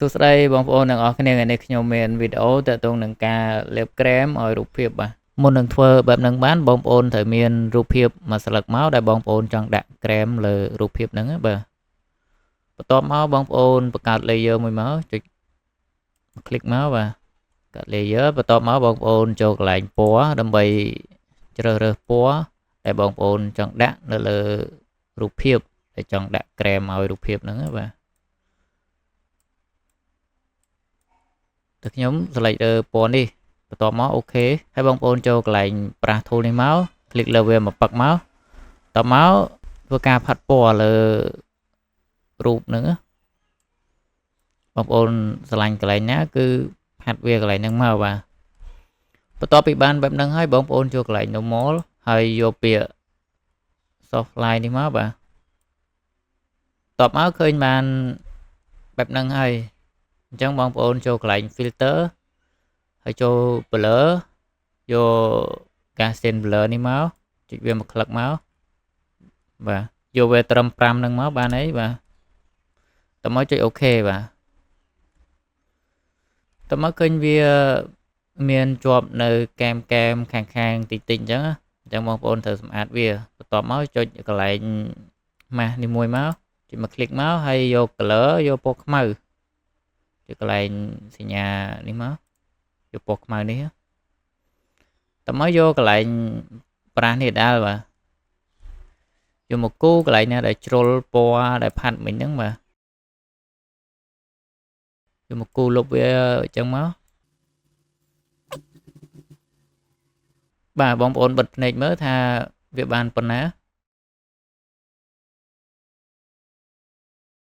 សួស្តីបងប្អូនទាំងអស់គ្នាថ្ងៃនេះខ្ញុំមានវីដេអូទាក់ទងនឹងការលាបក្រែមឲ្យរូបភាពបាទមុននឹងធ្វើបែបហ្នឹងបានបងប្អូនត្រូវមានរូបភាពមួយស្លឹកមកដែលបងប្អូនចង់ដាក់ក្រែមលើរូបភាពហ្នឹងបាទបន្ទាប់មកបងប្អូនបង្កើត layer មួយមកចុច click មកបាទកាត់ layer បន្ទាប់មកបងប្អូនចូលកន្លែងពណ៌ដើម្បីជ្រើសរើសពណ៌ដែលបងប្អូនចង់ដាក់នៅលើរូបភាពដែលចង់ដាក់ក្រែមឲ្យរូបភាពហ្នឹងបាទតែខ្ញុំ select លើពណ៌នេះបន្ទាប់មកអូខេហើយបងប្អូនចូលកន្លែងប្រាស់ tool នេះមក click លើវាមកប៉ឹកមកតមកធ្វើការផាត់ពណ៌លើរូបហ្នឹងបងប្អូនស្រឡាញ់កន្លែងណាគឺផាត់វាកន្លែងហ្នឹងមកបាទបន្ទាប់ពីបានបែបហ្នឹងហើយបងប្អូនចូលកន្លែង normal ហើយយកពាក្យ soft line នេះមកបាទតបមកឃើញបានបែបហ្នឹងហើយអញ្ចឹងបងប្អូនចូលកន្លែង filter ហើយចូល blur យក Gaussian blur នេះមកចុចវាមកក្លឹកមកបាទយកវាត្រឹម5ហ្នឹងមកបានអីបាទតមកចុចអូខេបាទតមកឃើញវាមានជាប់នៅកែមខាងតិចអញ្ចឹងបងប្អូនត្រូវសម្អាតវាបន្ទាប់មកចុចកន្លែង mask នេះមួយមកចុចមក click មកហើយយក color យកពណ៌ខ្មៅចុចកន្លែងសញ្ញានេះមកយកពណ៌ខ្មៅនេះតមកយកកន្លែងប្រាស់នេះដាល់បាទយកមកគូកន្លែងណាដែលជ្រុលពណ៌ដែលផាត់មិញហ្នឹងបាទយកមកគូលុបវាអញ្ចឹងមកបាទបងប្អូនបិទភ្នែកមើលថាវាបានប៉ុណ្ណា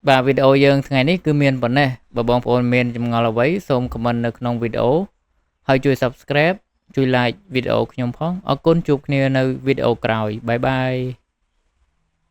បាទវីដេអូយើងថ្ងៃនេះគឺមានប៉ុណ្ណេះបើបងប្អូនមានចម្ងល់អ្វីសូម comment នៅក្នុងវីដេអូហើយជួយ subscribe ជួយ like វីដេអូខ្ញុំផងអរគុណជួបគ្នានៅវីដេអូក្រោយបាយបាយ